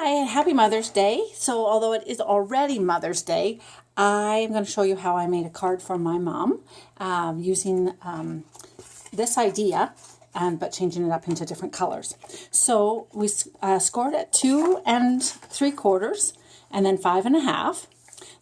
Hi, and happy Mother's Day. So although it is already Mother's Day, I'm going to show you how I made a card for my mom using this idea, but changing it up into different colors. So we scored at 2 3/4 and then 5 1/2.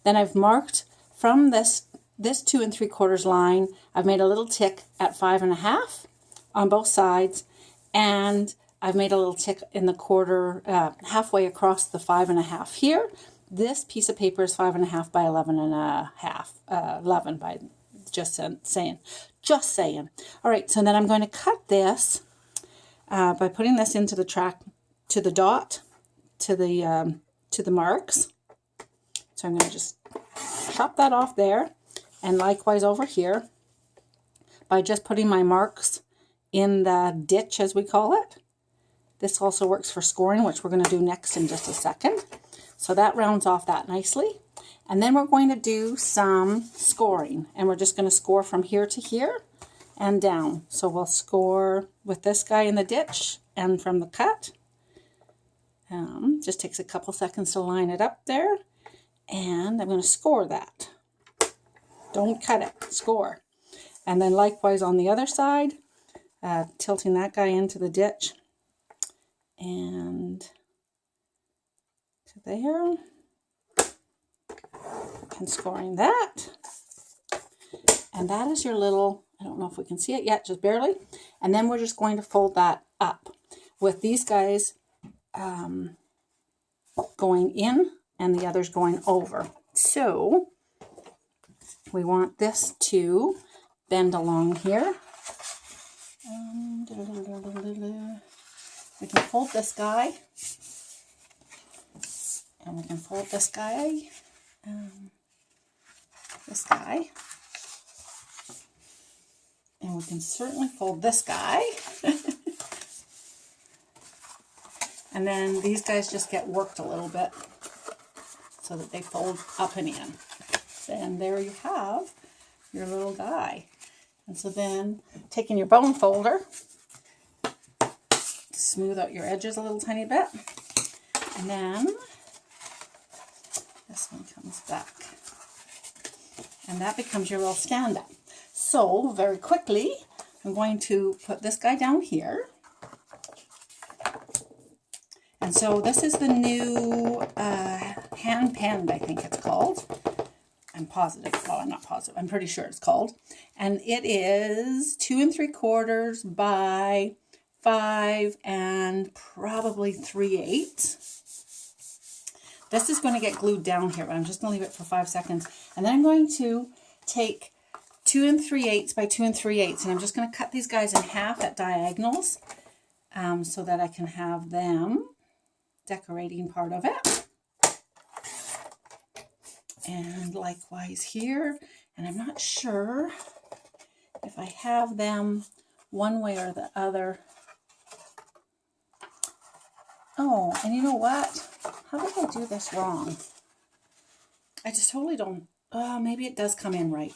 Then I've marked from this 2 3/4 line, I've made a little tick at 5 1/2 on both sides, and I've made a little tick in the quarter, halfway across the 5 1/2 here. This piece of paper is 5 1/2 by 11 1/2, 11 by just saying. All right, so then I'm going to cut this by putting this into the track, to the dot, to the marks. So I'm going to just chop that off there, and likewise over here by just putting my marks in the ditch, as we call it. This also works for scoring, which we're going to do next in just a second. So that rounds off that nicely. And then we're going to do some scoring. And we're just going to score from here to here and down. So we'll score with this guy in the ditch and from the cut. Just takes a couple seconds to line it up there. And I'm going to score that. Don't cut it, score. And then likewise on the other side, tilting that guy into the ditch. And to there, and scoring that. And that is your little, I don't know if we can see it yet, just barely. And then we're just going to fold that up with these guys going in and the others going over. So we want this to bend along here. We can fold this guy, and we can fold this guy, and we can certainly fold this guy. And then these guys just get worked a little bit so that they fold up and in. And there you have your little guy. And so then taking your bone folder, smooth out your edges a little tiny bit, and then this one comes back, and that becomes your little stand-up. So very quickly, I'm going to put this guy down here, and so this is the new hand penned, I think it's called. I'm positive. Well, I'm not positive. I'm pretty sure it's called, and it is 2 3/4 by 5 and probably 3/8. This is going to get glued down here, but I'm just going to leave it for 5 seconds. And then I'm going to take 2 3/8 by 2 3/8, and I'm just going to cut these guys in half at diagonals so that I can have them decorating part of it. And likewise here, and I'm not sure if I have them one way or the other. Oh, and you know what? How did I do this wrong? I just totally don't. Maybe it does come in right.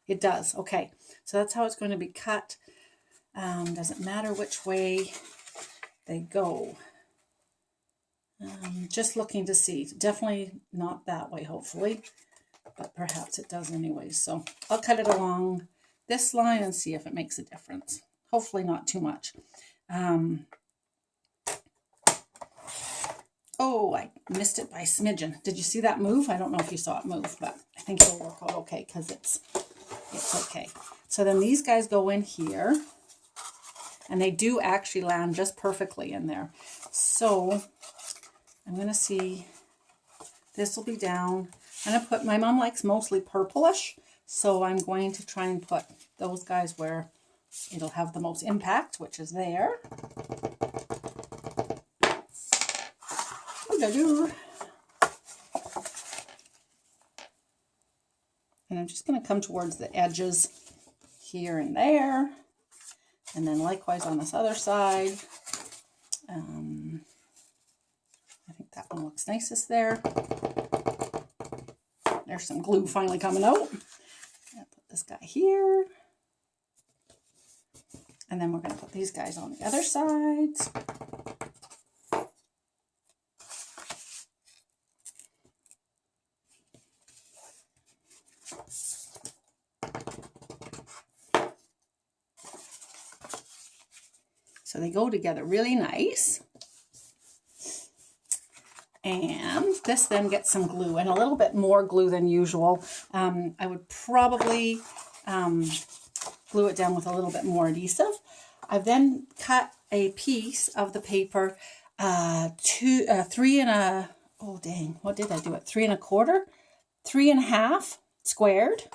It does. Okay. So that's how it's going to be cut. Doesn't matter which way they go. Just looking to see. Definitely not that way, hopefully. But perhaps it does anyway. So I'll cut it along this line and see if it makes a difference. Hopefully not too much. Oh, I missed it by a smidgen. Did you see that move? I don't know if you saw it move, but I think it'll work out okay because it's okay. So then these guys go in here, and they do actually land just perfectly in there. So I'm going to see, this will be down. I'm going to put, my mom likes mostly purplish, so I'm going to try and put those guys where it'll have the most impact, which is there. And I'm just going to come towards the edges here and there, and then likewise on this other side. I think that one looks nicest there. There's some glue finally coming out. I'll put this guy here, and then we're going to put these guys on the other sides. So they go together really nice. And this then gets some glue, and a little bit more glue than usual. I would probably glue it down with a little bit more adhesive. I've then cut a piece of the paper, 3 1/4, oh dang, what did I do it? 3 1/4, 3 1/2 squared.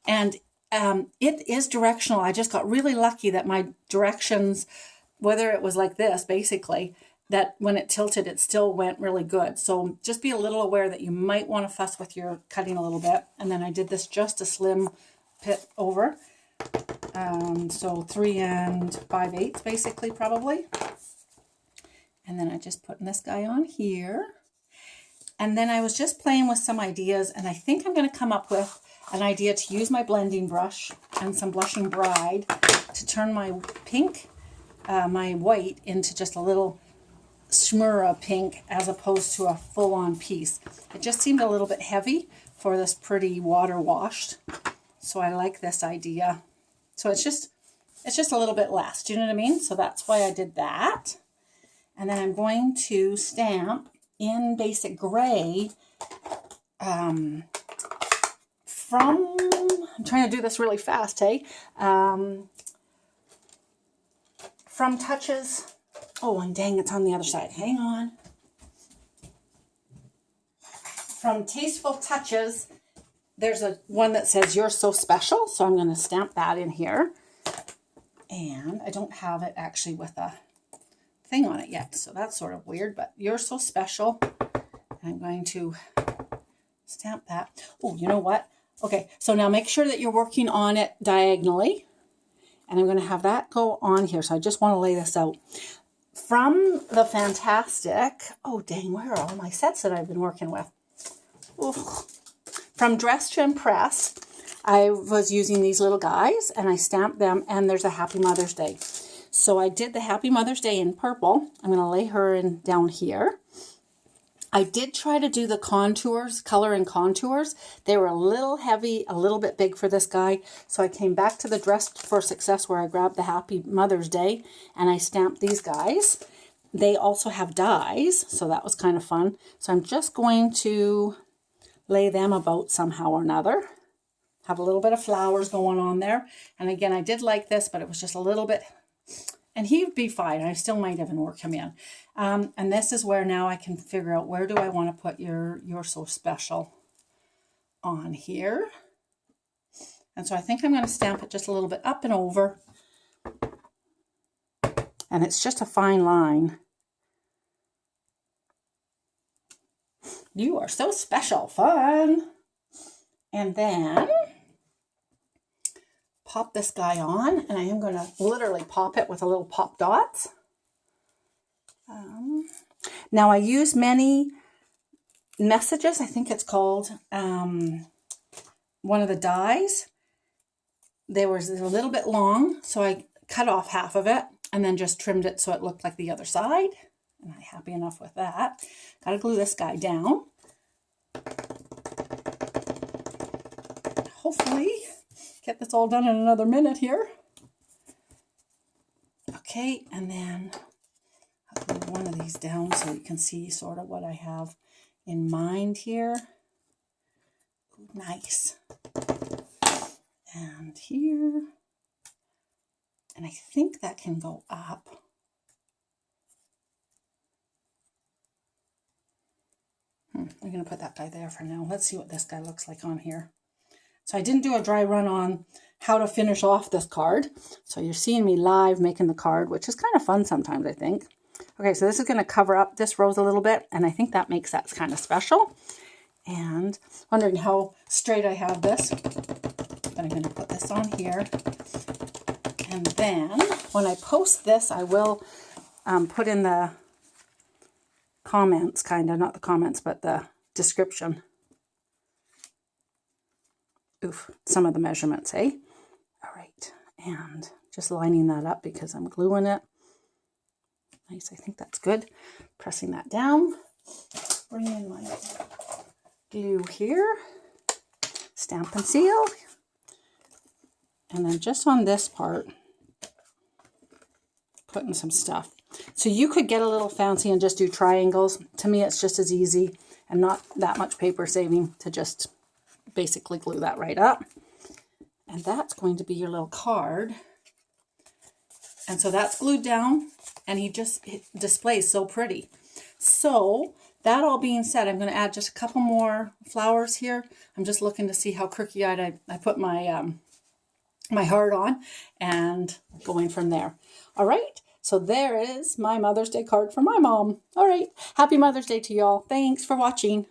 And it is directional. I just got really lucky that my directions, whether it was like this, basically, that when it tilted, it still went really good. So just be a little aware that you might want to fuss with your cutting a little bit. And then I did this just a slim pit over. So 3 5/8 basically, probably. And then I just put this guy on here. And then I was just playing with some ideas, and I think I'm going to come up with an idea to use my blending brush and some Blushing Bride to turn my pink, my white, into just a little shimmer pink as opposed to a full-on piece. It just seemed a little bit heavy for this pretty water washed. So I like this idea. So it's just a little bit less. Do you know what I mean? So that's why I did that. And then I'm going to stamp in basic gray I'm trying to do this really fast, hey? From Touches. Oh, and dang, it's on the other side. Hang on. From Tasteful Touches, there's one that says You're So Special. So I'm going to stamp that in here. And I don't have it actually with a thing on it yet. So that's sort of weird, but You're So Special. I'm going to stamp that. Oh, you know what? Okay, so now make sure that you're working on it diagonally. And I'm going to have that go on here. So I just want to lay this out. From the fantastic, oh dang, where are all my sets that I've been working with? Oof. From Dress to Impress, I was using these little guys and I stamped them, and there's a Happy Mother's Day. So I did the Happy Mother's Day in purple. I'm going to lay her in down here. I did try to do the contours, color and contours. They were a little heavy, a little bit big for this guy. So I came back to the Dress for Success where I grabbed the Happy Mother's Day and I stamped these guys. They also have dies, so that was kind of fun. So I'm just going to lay them about somehow or another. Have a little bit of flowers going on there. And again, I did like this, but it was just a little bit, and he'd be fine. I still might even work him in. And this is where now I can figure out where do I want to put You're So Special on here. And so I think I'm going to stamp it just a little bit up and over. And it's just a fine line. You are so special. Fun. And then pop this guy on, and I am going to literally pop it with a little pop dots. Now I use Many Messages, I think it's called, one of the dies. They were a little bit long, so I cut off half of it and then just trimmed it so it looked like the other side. And I'm happy enough with that. Got to glue this guy down. Hopefully get this all done in another minute here. Okay, and then I'll glue one of these down so you can see sort of what I have in mind here. Ooh, nice. And here. And I think that can go up. I'm going to put that guy there for now. Let's see what this guy looks like on here. So I didn't do a dry run on how to finish off this card. So you're seeing me live making the card, which is kind of fun sometimes, I think. Okay, so this is going to cover up this rose a little bit, and I think that makes that kind of special. And wondering how straight I have this. But I'm going to put this on here. And then when I post this, I will put in the comments, kind of, not the comments, but the description. Oof, some of the measurements, eh? All right, and just lining that up because I'm gluing it. Nice, I think that's good. Pressing that down. Bring in my glue here. Stamp and seal. And then just on this part, putting some stuff. So you could get a little fancy and just do triangles. To me, it's just as easy and not that much paper saving to just basically glue that right up. And that's going to be your little card. And so that's glued down, and it displays so pretty. So that all being said, I'm going to add just a couple more flowers here. I'm just looking to see how crookey-eyed I put my my heart on, and going from there. All right, so there is my Mother's Day card for my mom. All right, happy Mother's Day to y'all. Thanks for watching.